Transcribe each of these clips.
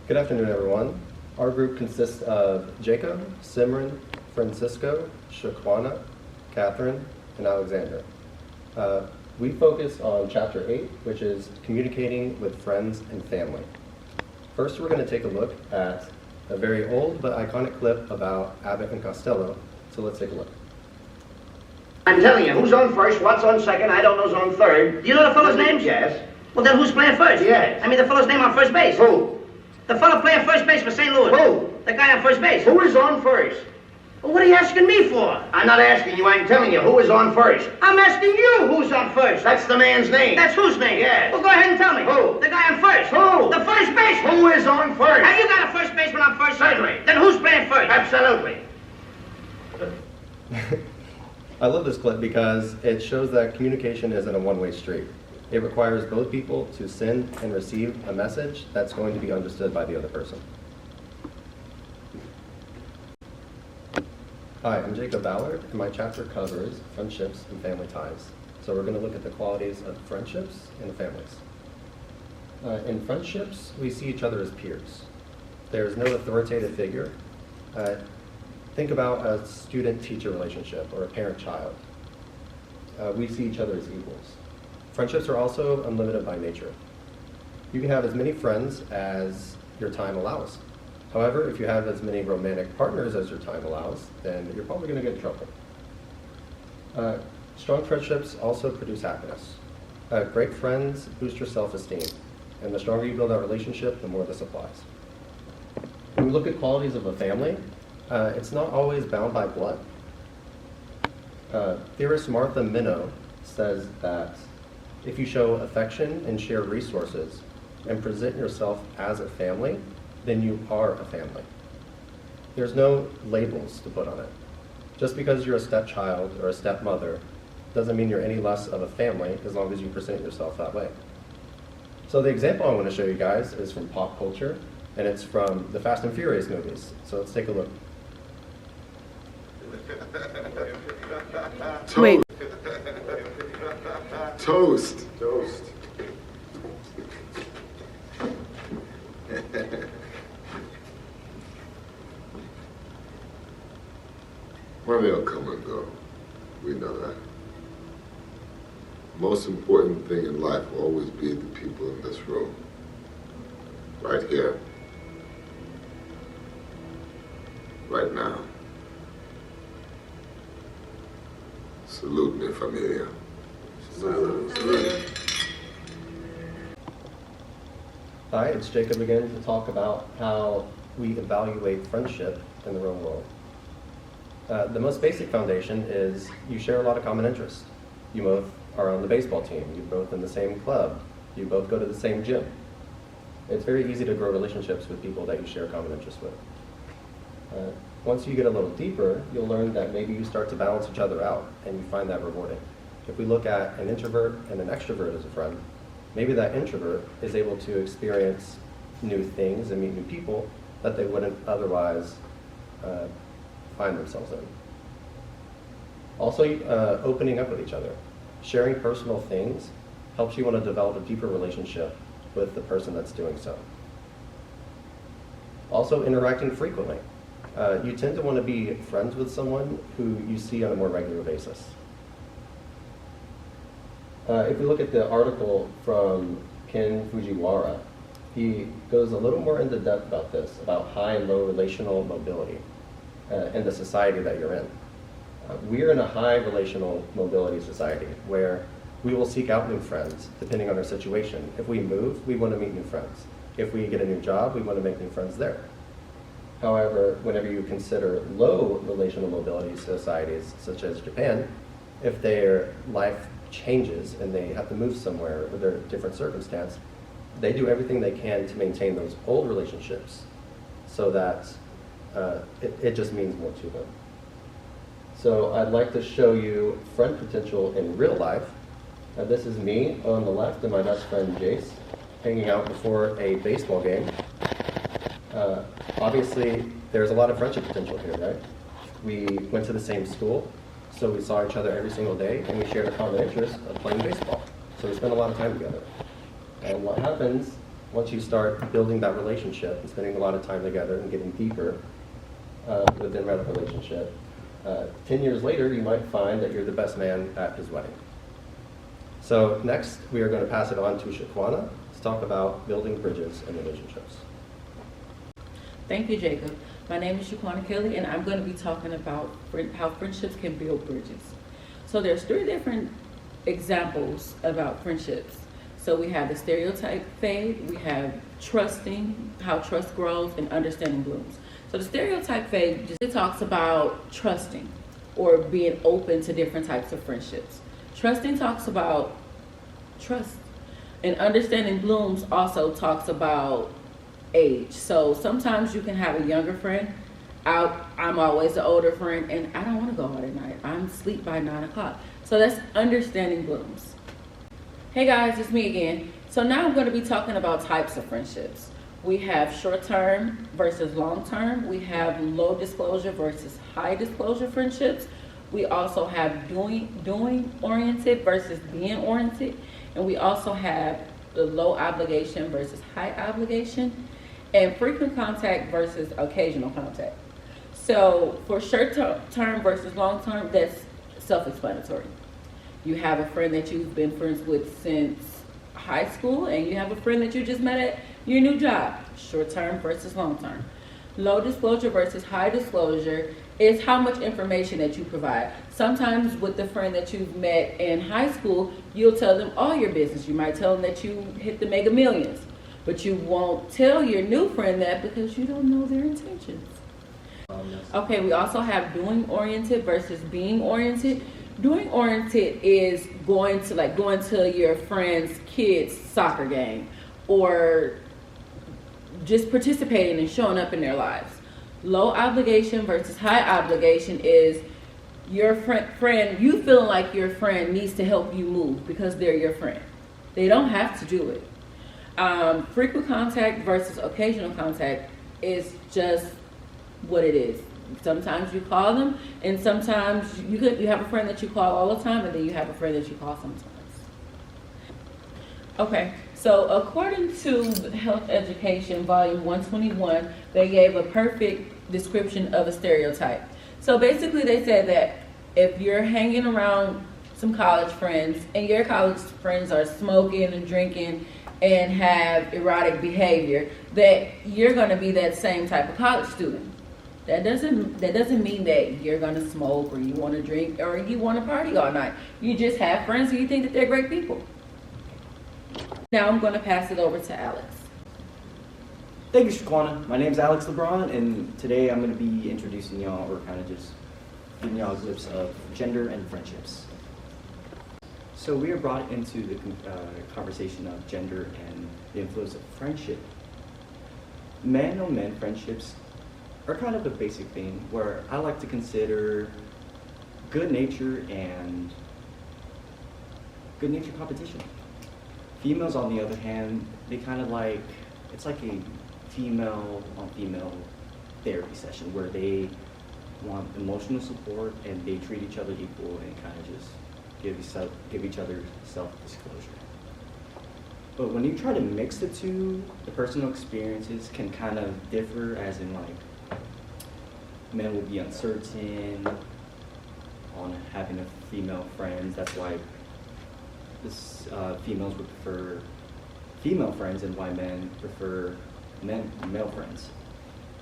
Good afternoon, everyone. Our group consists of Jacob, Simran, Francisco, Shaquana, Catherine, and Alexander. We focus on Chapter 8, which is communicating with friends and family. First, we're going to take a look at a very old but iconic clip about Abbott and Costello, so let's take a look. I'm telling you, who's on first, what's on second, I don't know who's on third. Do you know the fellow's name? Yes. Well, then who's playing first? Yes. I mean the fellow's name on first base. Who? The fellow playing first base for St. Louis. Who? The guy on first base. Who is on first? Well, what are you asking me for? I'm not asking you, I'm telling you, who is on first? I'm asking you who's on first. That's the man's name. That's whose name? Yes. Well, go ahead and tell me. Who? The guy on first. Who? The first baseman. Who is on first? Have you got a first baseman on first? Certainly. Then who's playing first? Absolutely. I love this clip because it shows that communication isn't a one-way street. It requires both people to send and receive a message that's going to be understood by the other person. Hi, I'm Jacob Ballard, and my chapter covers friendships and family ties. So we're going to look at the qualities of friendships and families. In friendships, we see each other as peers. There's no authoritative figure. Think about a student-teacher relationship or a parent-child. We see each other as equals. Friendships are also unlimited by nature. You can have as many friends as your time allows. However, if you have as many romantic partners as your time allows, then you're probably going to get in trouble. Strong friendships also produce happiness. Great friends boost your self-esteem, and the stronger you build that relationship, the more this applies. When we look at qualities of a family, it's not always bound by blood. Theorist Martha Minow says that if you show affection and share resources and present yourself as a family, then you are a family. There's no labels to put on it. Just because you're a stepchild or a stepmother doesn't mean you're any less of a family as long as you present yourself that way. So the example I want to show you guys is from pop culture, and it's from the Fast and Furious movies. So let's take a look. Wait. Toast. One they'll come and go. We know that. Most important thing in life will always be the people in this room. Right here. Right now. Salute mi familia. Salute. Hi, it's Jacob again to talk about how we evaluate friendship in the real world. The most basic foundation is you share a lot of common interests. You both are on the baseball team, you're both in the same club, you both go to the same gym. It's very easy to grow relationships with people that you share common interests with. Once you get a little deeper, you'll learn that maybe you start to balance each other out and you find that rewarding. If we look at an introvert and an extrovert as a friend, maybe that introvert is able to experience new things and meet new people that they wouldn't otherwise find themselves in. Also, opening up with each other. Sharing personal things helps you want to develop a deeper relationship with the person that's doing so. Also, interacting frequently. You tend to want to be friends with someone who you see on a more regular basis. If we look at the article from Ken Fujiwara, he goes a little more into depth about this, about high and low relational mobility in the society that you're in. We're in a high relational mobility society where we will seek out new friends depending on our situation. If we move, we want to meet new friends. If we get a new job, we want to make new friends there. However, whenever you consider low relational mobility societies, such as Japan, if their life changes and they have to move somewhere with their different circumstance, they do everything they can to maintain those old relationships so that it just means more to them. So I'd like to show you friend potential in real life. This is me on the left and my best friend Jace hanging out before a baseball game. Obviously, there's a lot of friendship potential here, right? We went to the same school, so we saw each other every single day, and we shared a common interest of playing baseball. So we spent a lot of time together. And what happens once you start building that relationship and spending a lot of time together and getting deeper within that relationship, 10 years later, you might find that you're the best man at his wedding. So next, we are going to pass it on to Shaquana to talk about building bridges in relationships. Thank you, Jacob. My name is Shaquana Kelly, and I'm going to be talking about how friendships can build bridges. So there's 3 different examples about friendships. So we have the stereotype fade, we have trusting, how trust grows, and understanding blooms. So the stereotype fade just talks about trusting or being open to different types of friendships. Trusting talks about trust. And understanding blooms also talks about age. So sometimes you can have a younger friend. I'm always the older friend, and I don't want to go out at night. I'm asleep by 9 o'clock. So that's understanding blooms. Hey guys, it's me again. So now I'm going to be talking about types of friendships. We have short-term versus long-term. We have low disclosure versus high disclosure friendships. We also have doing oriented versus being oriented. And we also have the low obligation versus high obligation, and frequent contact versus occasional contact. So for short-term versus long-term, that's self-explanatory. You have a friend that you've been friends with since high school, and you have a friend that you just met at your new job. Short-term versus long-term. Low disclosure versus high disclosure is how much information that you provide. Sometimes with the friend that you've met in high school, you'll tell them all your business. You might tell them that you hit the Mega Millions, but you won't tell your new friend that because you don't know their intentions. Okay, we also have doing oriented versus being oriented. Doing oriented is going to your friend's kid's soccer game, or just participating and showing up in their lives. Low obligation versus high obligation is your friend, you feeling like your friend needs to help you move because they're your friend. They don't have to do it. Frequent contact versus occasional contact is just what it is. Sometimes you call them, and sometimes you have a friend that you call all the time, and then you have a friend that you call sometimes. Okay, so according to Health Education, Volume 121, they gave a perfect description of a stereotype. So basically they said that if you're hanging around some college friends, and your college friends are smoking and drinking and have erotic behavior, that you're going to be that same type of college student. That doesn't mean that you're going to smoke or you want to drink or you want to party all night. You just have friends and you think that they're great people. Now I'm going to pass it over to Alex. Thank you, Shaquana. My name is Alex LeBron, and today I'm going to be introducing y'all, or kind of just giving y'all a glimpse of gender and friendships. So we are brought into the conversation of gender and the influence of friendship. Man-on-man friendships are kind of a basic thing where I like to consider good nature and good nature competition. Females, on the other hand, they kind of it's like a female on female therapy session where they want emotional support and they treat each other equal and kind of just give each other self-disclosure. But when you try to mix the two, the personal experiences can kind of differ, as in men will be uncertain on having a female friend. That's why females would prefer female friends and why men prefer male friends.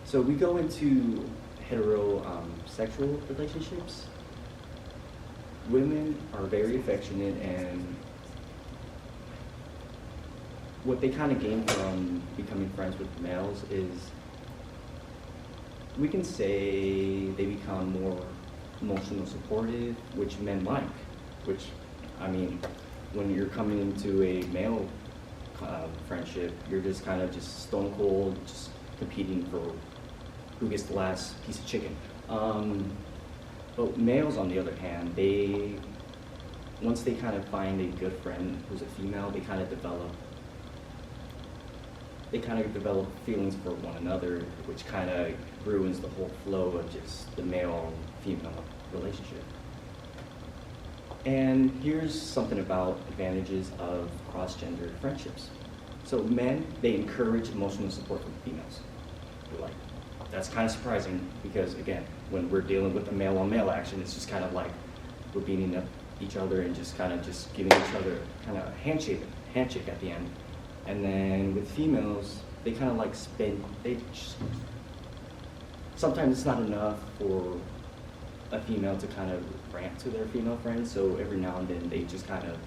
So we go into heterosexual relationships. Women are very affectionate, and what they kind of gain from becoming friends with males is, we can say they become more emotional supportive, which men like. Which, I mean, when you're coming into a male friendship, you're just kind of just stone cold, just competing for who gets the last piece of chicken. But males, on the other hand, once they kind of find a good friend who's a female, they kind of develop feelings for one another, which kind of ruins the whole flow of just the male-female relationship. And here's something about advantages of cross-gender friendships. So men, they encourage emotional support from females. We're like, that's kind of surprising because again, when we're dealing with the male on male action, it's just kind of like we're beating up each other and just kind of just giving each other kind of a handshake at the end. And then with females, they kind of like sometimes it's not enough for a female to kind of rant to their female friends, so every now and then they just kind of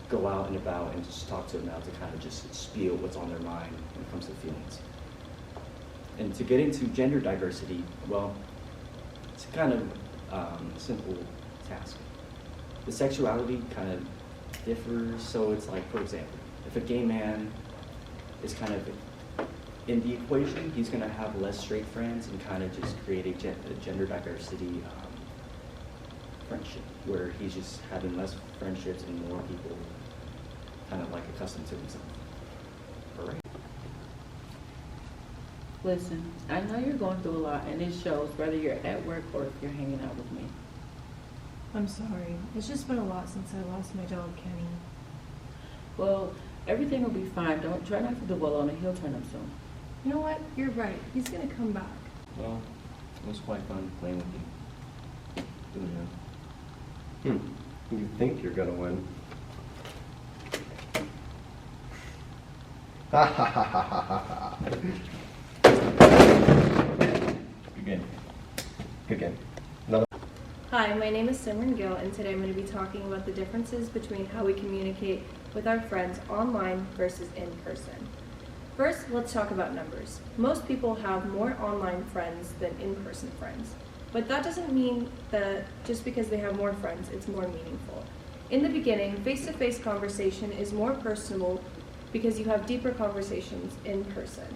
go out and about and just talk to them out to kind of just spiel what's on their mind when it comes to feelings. And to get into gender diversity, well, it's kind of a simple task. The sexuality kind of differs, so it's like, for example, if a gay man is kind of in the equation, he's going to have less straight friends and kind of just create a gender diversity friendship, where he's just having less friendships and more people kind of like accustomed to himself. All right. Listen, I know you're going through a lot, and it shows whether you're at work or if you're hanging out with me. I'm sorry. It's just been a lot since I lost my job, Kenny. Well, everything will be fine. Don't try not to dwell on it. He'll turn up soon. You know what? You're right. He's gonna come back. Well, it was quite fun playing with you. Doing that. You think you're gonna win. Ha ha ha ha ha ha. Good game. Good game. Another. Hi, my name is Simran Gill, and today I'm going to be talking about the differences between how we communicate with our friends online versus in person. First, let's talk about numbers. Most people have more online friends than in-person friends, but that doesn't mean that just because they have more friends, it's more meaningful. In the beginning, face-to-face conversation is more personable because you have deeper conversations in person.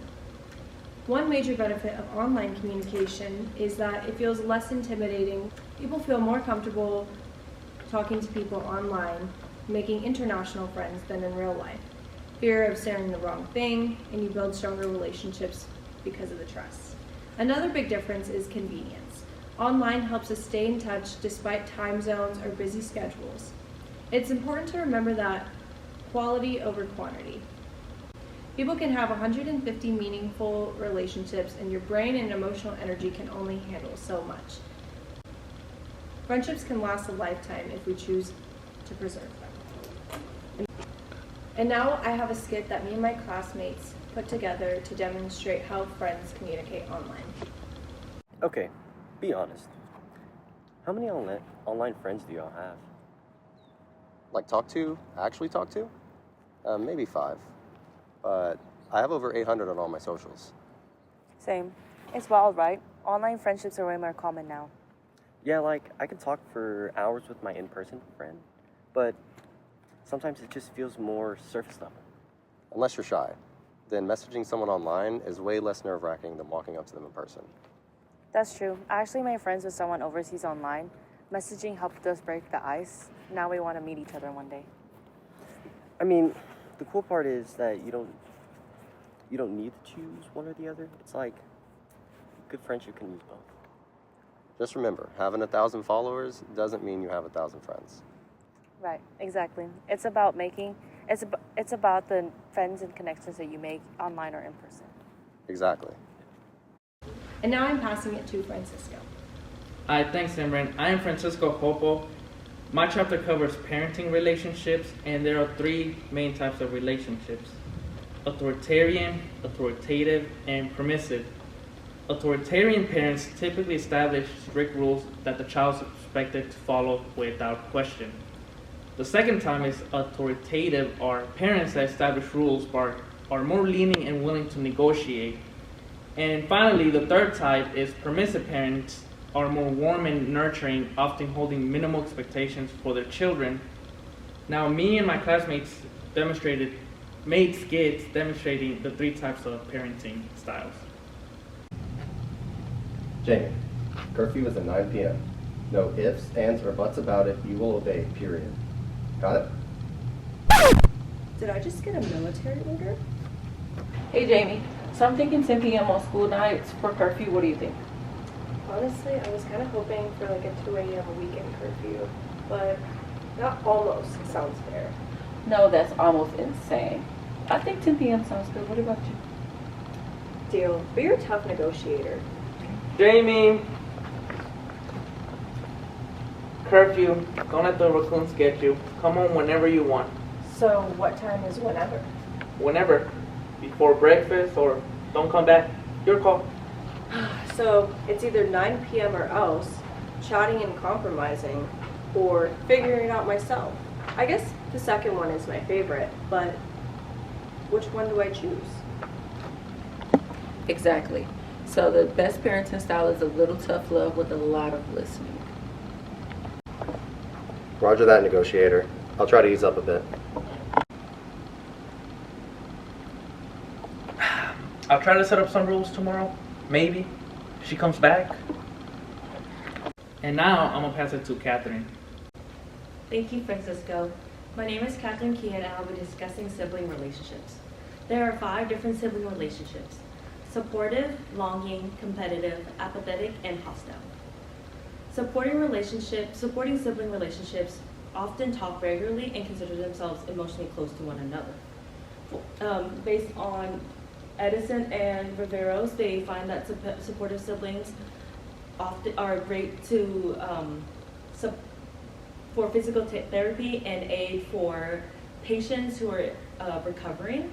One major benefit of online communication is that it feels less intimidating. People feel more comfortable talking to people online, making international friends than in real life. Fear of saying the wrong thing, and you build stronger relationships because of the trust. Another big difference is convenience. Online helps us stay in touch despite time zones or busy schedules. It's important to remember that quality over quantity. People can have 150 meaningful relationships, and your brain and emotional energy can only handle so much. Friendships can last a lifetime if we choose to preserve them. And now I have a skit that me and my classmates put together to demonstrate how friends communicate online. Okay, be honest. How many online friends do y'all have? Like actually talk to? Maybe 5. But I have over 800 on all my socials. Same. It's wild, right? Online friendships are way more common now. Yeah, like, I can talk for hours with my in-person friend, but sometimes it just feels more surface level. Unless you're shy. Then messaging someone online is way less nerve-wracking than walking up to them in person. That's true. I actually made friends with someone overseas online. Messaging helped us break the ice. Now we want to meet each other one day. I mean, the cool part is that you don't need to choose one or the other. It's like good friendship can use both. Just remember, having 1,000 followers doesn't mean you have 1,000 friends. Right, exactly. It's about it's about the friends and connections that you make online or in person. Exactly. And now I'm passing it to Francisco. Hi, thanks, Simran. I am Francisco Hopo. My chapter covers parenting relationships, and there are 3 main types of relationships: authoritarian, authoritative, and permissive. Authoritarian parents typically establish strict rules that the child is expected to follow without question. The second type is authoritative, or parents that establish rules but are more lenient and willing to negotiate. And finally, the third type is permissive parents are more warm and nurturing, often holding minimal expectations for their children. Now, me and my classmates made skits demonstrating the 3 types of parenting styles. Jamie, curfew is at 9 p.m. No ifs, ands, or buts about it. You will obey, period. Got it? Did I just get a military order? Hey, Jamie. So I'm thinking 10 p.m. on school nights for curfew. What do you think? Honestly, I was kind of hoping for like a 2 a.m. weekend curfew, but that almost sounds fair. No, that's almost insane. I think 10 p.m. sounds good. What about you? Deal. But you're a tough negotiator. Jamie! Curfew. Don't let the raccoons get you. Come home whenever you want. So what time is whenever? Whenever. Before breakfast or don't come back. Your call. So it's either 9 p.m. or else, chatting and compromising, or figuring it out myself. I guess the second one is my favorite, but which one do I choose? Exactly. So the best parenting style is a little tough love with a lot of listening. Roger that, negotiator. I'll try to ease up a bit. I'll try to set up some rules tomorrow. Maybe. If she comes back. And now I'm gonna pass it to Catherine. Thank you, Francisco. My name is Catherine Key and I'll be discussing sibling relationships. There are 5 different sibling relationships: supportive, longing, competitive, apathetic, and hostile. Supporting sibling relationships often talk regularly and consider themselves emotionally close to one another. Based on Edison and Riveros, they find that supportive siblings often are great to for physical therapy and aid for patients who are recovering.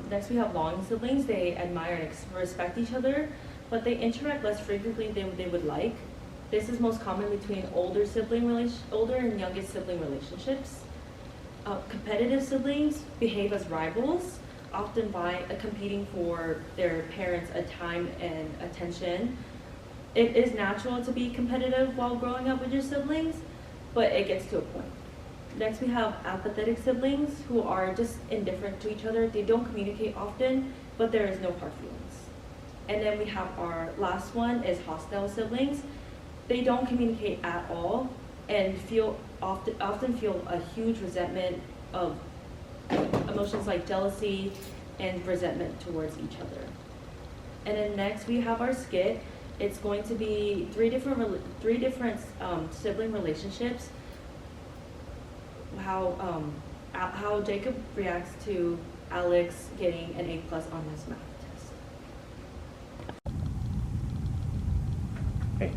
Next, we have longing siblings. They admire and respect each other, but they interact less frequently than they would like. This is most common between older and youngest sibling relationships. Competitive siblings behave as rivals, often by competing for their parents' time and attention. It is natural to be competitive while growing up with your siblings, but it gets to a point. Next, we have apathetic siblings who are just indifferent to each other. They don't communicate often, but there is no hard feelings. And then we have our last one is hostile siblings. They don't communicate at all and often feel a huge resentment of emotions like jealousy and resentment towards each other. And then next we have our skit. It's going to be three different sibling relationships. How Jacob reacts to Alex getting an A+ on his math test. Hey,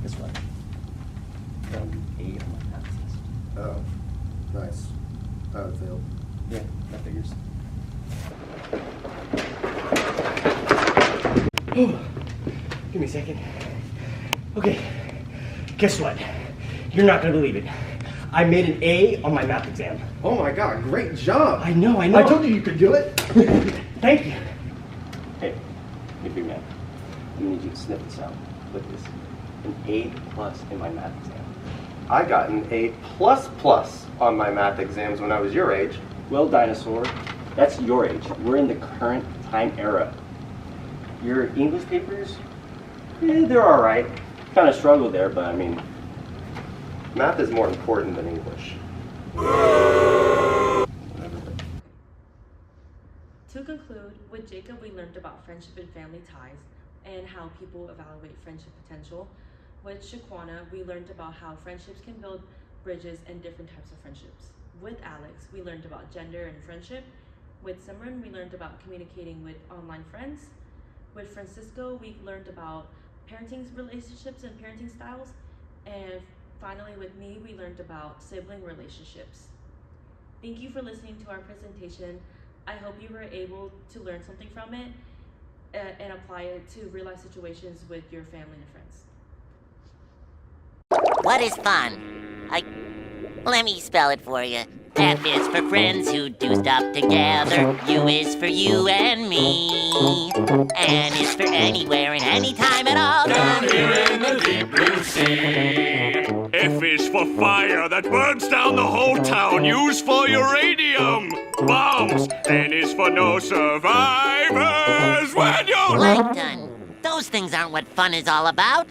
guess what? Got an A on my math test. Oh, nice. I failed. Yeah, that figures. Give me a second. Okay, guess what? You're not gonna believe it. I made an A on my math exam. Oh my god, great job! I know. I told you you could do it! Thank you. Hey, big man. I need you to sniff this out. Look at this. An A+ in my math exam. I got an A++ on my math exams when I was your age. Well, dinosaur, that's your age. We're in the current time era. Your English papers, they're all right. Kind of struggled there, but I mean, math is more important than English. To conclude, with Jacob we learned about friendship and family ties and how people evaluate friendship potential. With Shaquana, we learned about how friendships can build bridges and different types of friendships. With Alex, we learned about gender and friendship. With Simran, we learned about communicating with online friends. With Francisco, we learned about parenting relationships and parenting styles. And finally, with me, we learned about sibling relationships. Thank you for listening to our presentation. I hope you were able to learn something from it and apply it to real-life situations with your family and friends. What is fun? Let me spell it for you. F is for friends who do stuff together. U is for you and me. N is for anywhere and anytime at all. Down here in the deep blue sea. F is for fire that burns down the whole town. U's for uranium bombs. N is for no survivors when you're... Plankton. Those things aren't what fun is all about.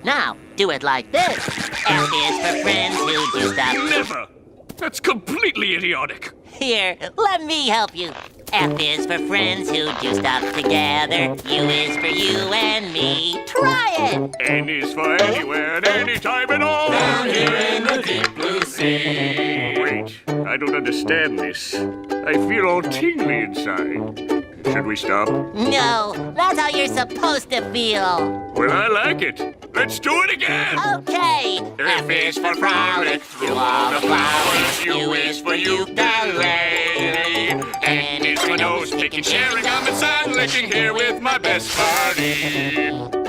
Now, do it like this. F is for friends who do stuff... Never! That's completely idiotic. Here, let me help you. F is for friends who do stuff together. U is for you and me. Try it! N is for anywhere and anytime at all. Down here in the deep blue sea. Wait, I don't understand this. I feel all tingly inside. Should we stop? No, that's how you're supposed to feel. Well, I like it. Let's do it again. Okay. F is for frolic, through all the flowers. U is for ukulele. N is for nose picking, sharing gum and sun licking here with my best buddy.